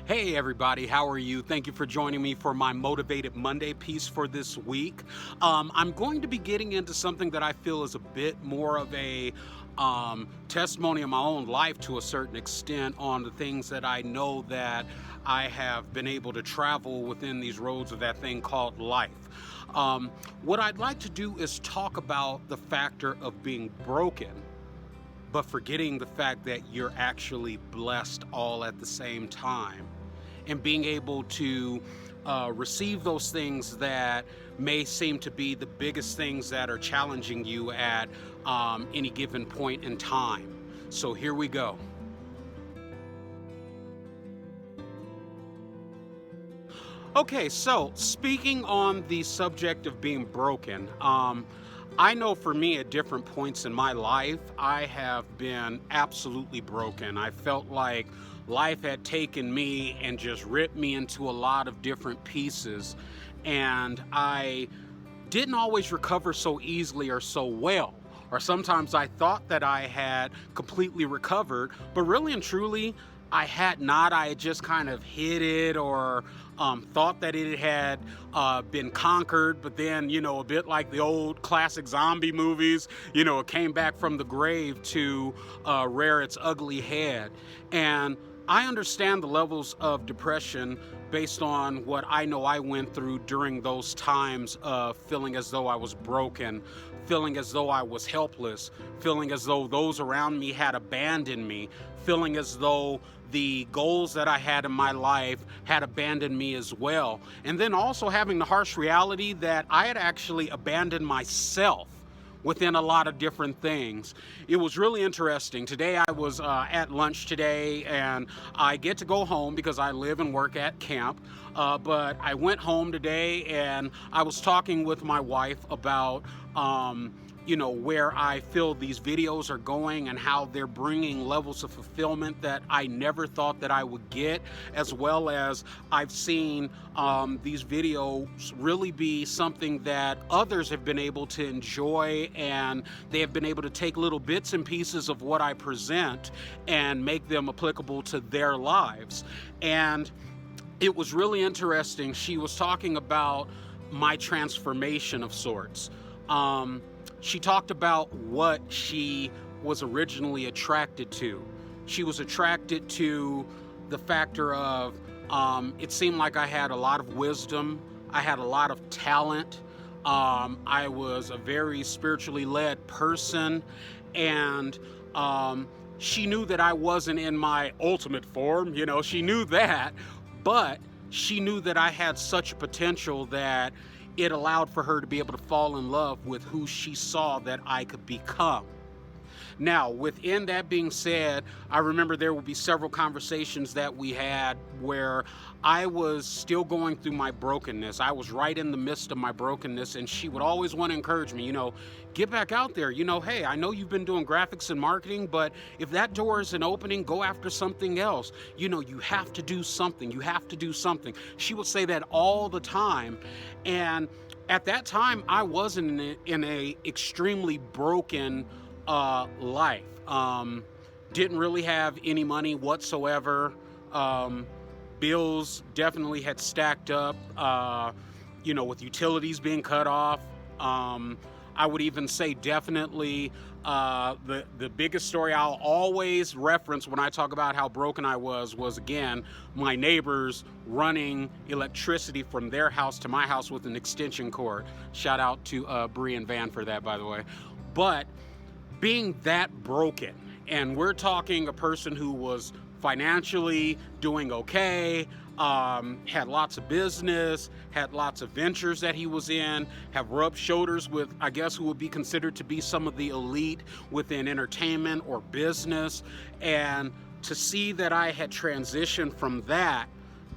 Hey everybody, how are you? Thank you for joining me for my Motivated Monday piece for this week. I'm going to be getting into something that I feel is a bit more of a testimony of my own life to a certain extent on the things that I know that I have been able to travel within these roads of that thing called life. What I'd like to do is talk about the factor of being broken, but forgetting the fact that you're actually blessed all at the same time, and being able to receive those things that may seem to be the biggest things that are challenging you at any given point in time. So here we go. Okay, so speaking on the subject of being broken, I know for me at different points in my life, I have been absolutely broken. I felt like life had taken me and just ripped me into a lot of different pieces, and I didn't always recover so easily or so well. Or sometimes I thought that I had completely recovered, but really and truly, I had not. I had just kind of hid it or thought that it had been conquered, but then, a bit like the old classic zombie movies, it came back from the grave to rear its ugly head. And I understand the levels of depression based on what I know I went through during those times of feeling as though I was broken, feeling as though I was helpless, feeling as though those around me had abandoned me, feeling as though the goals that I had in my life had abandoned me as well. And then also having the harsh reality that I had actually abandoned myself within a lot of different things. It was really interesting. Today I was at lunch today, and I get to go home because I live and work at camp. But I went home today and I was talking with my wife about where I feel these videos are going and how they're bringing levels of fulfillment that I never thought that I would get, as well as I've seen these videos really be something that others have been able to enjoy, and they have been able to take little bits and pieces of what I present and make them applicable to their lives. And it was really interesting. She was talking about my transformation of sorts. She talked about what she was originally attracted to. She was attracted to the factor of it seemed like I had a lot of wisdom, I had a lot of talent, I was a very spiritually led person, and she knew that I wasn't in my ultimate form, she knew that, but she knew that I had such potential that it allowed for her to be able to fall in love with who she saw that I could become. Now, within that being said, I remember there would be several conversations that we had where I was still going through my brokenness. I was right in the midst of my brokenness, and she would always want to encourage me, get back out there. Hey, I know you've been doing graphics and marketing, but if that door isn't opening, go after something else. You have to do something. You have to do something. She would say that all the time. And at that time, I was in a extremely broken life. Didn't really have any money whatsoever. Bills definitely had stacked up, with utilities being cut off. I would even say definitely the biggest story I'll always reference when I talk about how broken I was again, my neighbors running electricity from their house to my house with an extension cord. Shout out to Bree and Van for that, by the way. But being that broken, and we're talking a person who was financially doing okay, had lots of business, had lots of ventures that he was in, have rubbed shoulders with, I guess, who would be considered to be some of the elite within entertainment or business. And to see that I had transitioned from that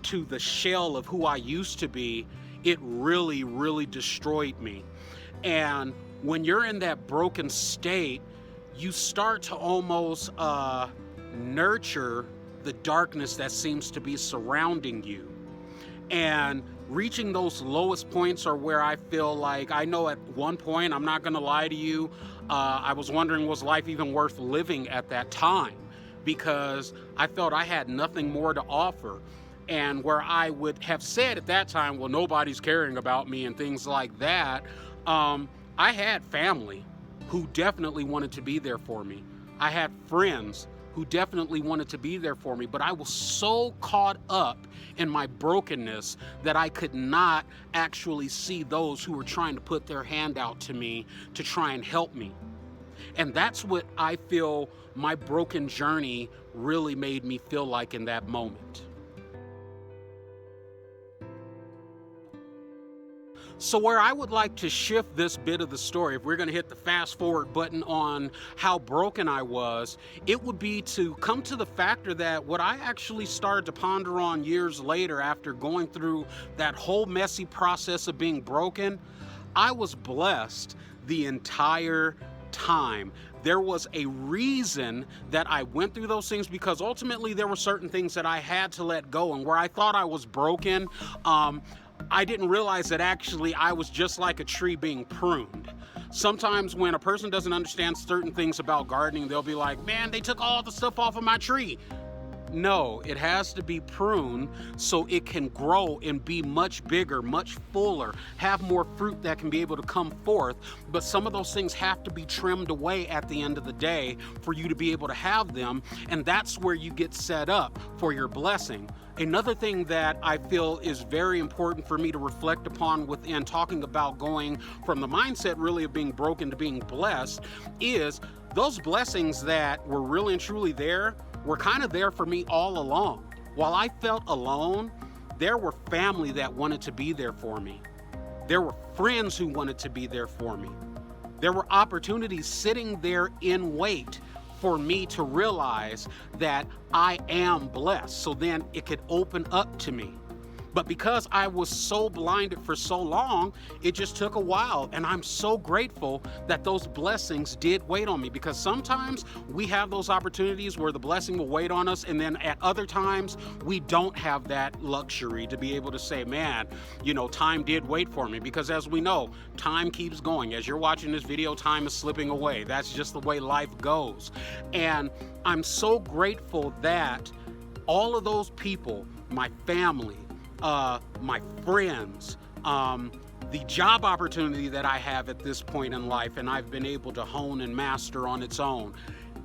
to the shell of who I used to be, it really, really destroyed me. And when you're in that broken state, you start to almost nurture the darkness that seems to be surrounding you. And reaching those lowest points are where I feel like, I know at one point, I'm not gonna lie to you, I was wondering, was life even worth living at that time? Because I felt I had nothing more to offer. And where I would have said at that time, well, nobody's caring about me and things like that, I had family who definitely wanted to be there for me. I had friends who definitely wanted to be there for me, but I was so caught up in my brokenness that I could not actually see those who were trying to put their hand out to me to try and help me. And that's what I feel my broken journey really made me feel like in that moment. So where I would like to shift this bit of the story, if we're going to hit the fast forward button on how broken I was, it would be to come to the factor that what I actually started to ponder on years later after going through that whole messy process of being broken, I was blessed the entire time. There was a reason that I went through those things, because ultimately there were certain things that I had to let go. And where I thought I was broken, I didn't realize that actually I was just like a tree being pruned. Sometimes when a person doesn't understand certain things about gardening, they'll be like, man, they took all the stuff off of my tree. No, it has to be pruned so it can grow and be much bigger, much fuller, have more fruit that can be able to come forth. But some of those things have to be trimmed away at the end of the day for you to be able to have them. And that's where you get set up for your blessing. Another thing that I feel is very important for me to reflect upon within talking about going from the mindset really of being broken to being blessed is those blessings that were really and truly there were kind of there for me all along. While I felt alone, there were family that wanted to be there for me. There were friends who wanted to be there for me. There were opportunities sitting there in wait for me to realize that I am blessed, so then it could open up to me. But because I was so blinded for so long, it just took a while. And I'm so grateful that those blessings did wait on me, because sometimes we have those opportunities where the blessing will wait on us. And then at other times, we don't have that luxury to be able to say, man, time did wait for me. Because as we know, time keeps going. As you're watching this video, time is slipping away. That's just the way life goes. And I'm so grateful that all of those people, my family, my friends, the job opportunity that I have at this point in life and I've been able to hone and master on its own,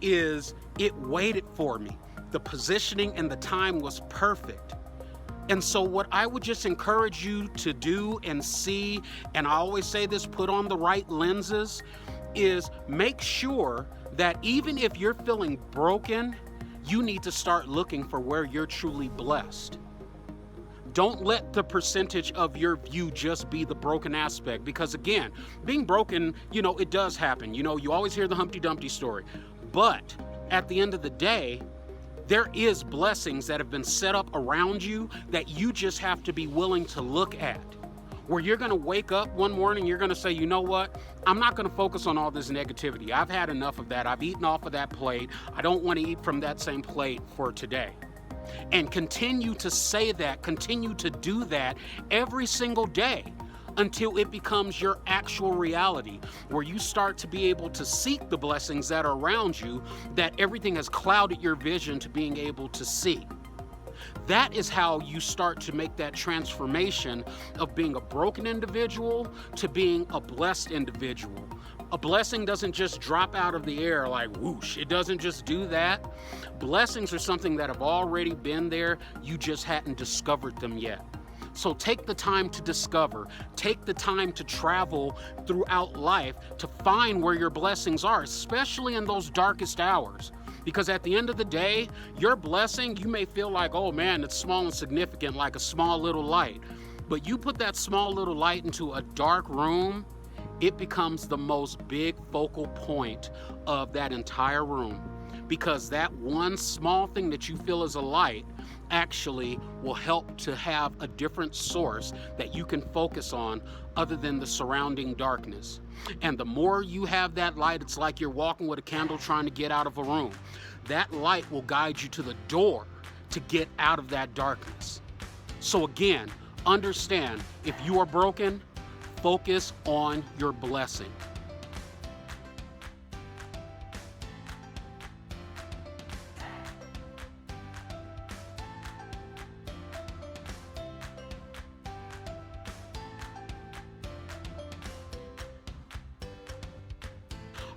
is it waited for me. The positioning and the time was perfect. And so what I would just encourage you to do and see, and I always say this, put on the right lenses, is make sure that even if you're feeling broken, you need to start looking for where you're truly blessed. Don't let the percentage of your view just be the broken aspect, because again, being broken, it does happen. You always hear the Humpty Dumpty story, but at the end of the day, there is blessings that have been set up around you that you just have to be willing to look at. Where you're going to wake up one morning, you're going to say, you know what? I'm not going to focus on all this negativity. I've had enough of that. I've eaten off of that plate. I don't want to eat from that same plate for today. And continue to say that, continue to do that every single day until it becomes your actual reality, where you start to be able to seek the blessings that are around you, that everything has clouded your vision to being able to see. That is how you start to make that transformation of being a broken individual to being a blessed individual. A blessing doesn't just drop out of the air like whoosh. It doesn't just do that. Blessings are something that have already been there. You just hadn't discovered them yet. So take the time to discover. Take the time to travel throughout life to find where your blessings are, especially in those darkest hours. Because at the end of the day, your blessing, you may feel like, oh man, it's small and significant, like a small little light. But you put that small little light into a dark room, it becomes the most big focal point of that entire room. Because that one small thing that you feel is a light actually will help to have a different source that you can focus on other than the surrounding darkness. And the more you have that light, it's like you're walking with a candle trying to get out of a room. That light will guide you to the door to get out of that darkness. So again, understand, if you are broken, focus on your blessing.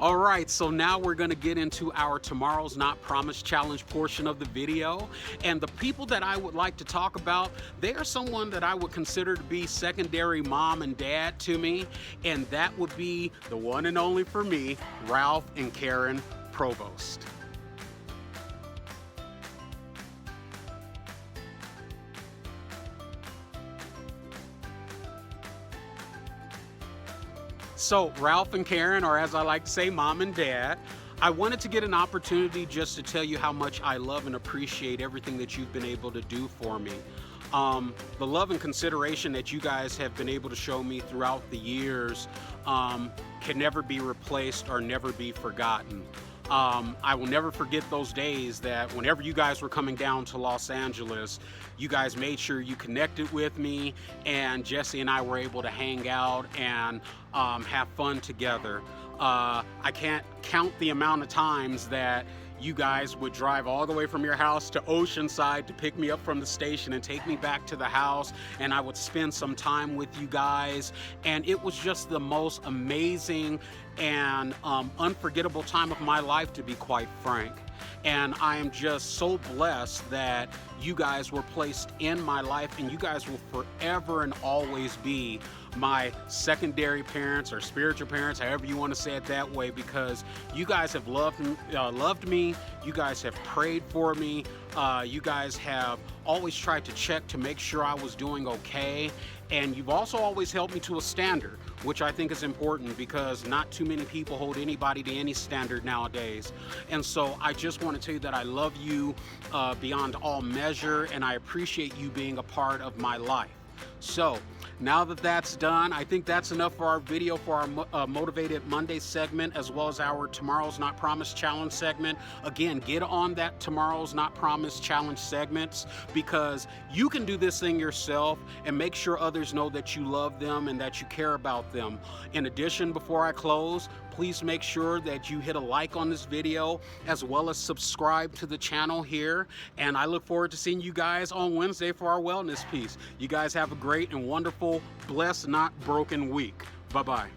All right, so now we're gonna get into our Tomorrow's Not Promised Challenge portion of the video. And the people that I would like to talk about, they are someone that I would consider to be secondary mom and dad to me. And that would be the one and only for me, Ralph and Karen Provost. So Ralph and Karen, or as I like to say, mom and dad, I wanted to get an opportunity just to tell you how much I love and appreciate everything that you've been able to do for me. The love and consideration that you guys have been able to show me throughout the years can never be replaced or never be forgotten. I will never forget those days that whenever you guys were coming down to Los Angeles, you guys made sure you connected with me, and Jesse and I were able to hang out and have fun together. I can't count the amount of times that you guys would drive all the way from your house to Oceanside to pick me up from the station and take me back to the house, and I would spend some time with you guys, and it was just the most amazing and unforgettable time of my life, to be quite frank. And I am just so blessed that you guys were placed in my life, and you guys will forever and always be my secondary parents or spiritual parents, however you want to say it that way, because you guys have loved me, you guys have prayed for me, you guys have always tried to check to make sure I was doing okay, and you've also always held me to a standard, which I think is important because not too many people hold anybody to any standard nowadays. And so I just want to tell you that I love you beyond all measure, and I appreciate you being a part of my life. So now that that's done, I think that's enough for our video, for our Motivated Monday segment, as well as our Tomorrow's Not Promised Challenge segment. Again, get on that Tomorrow's Not Promised Challenge segments, because you can do this thing yourself and make sure others know that you love them and that you care about them. In addition, before I close, please make sure that you hit a like on this video, as well as subscribe to the channel here. And I look forward to seeing you guys on Wednesday for our wellness piece. You guys have a great and wonderful, blessed, not broken week. Bye-bye.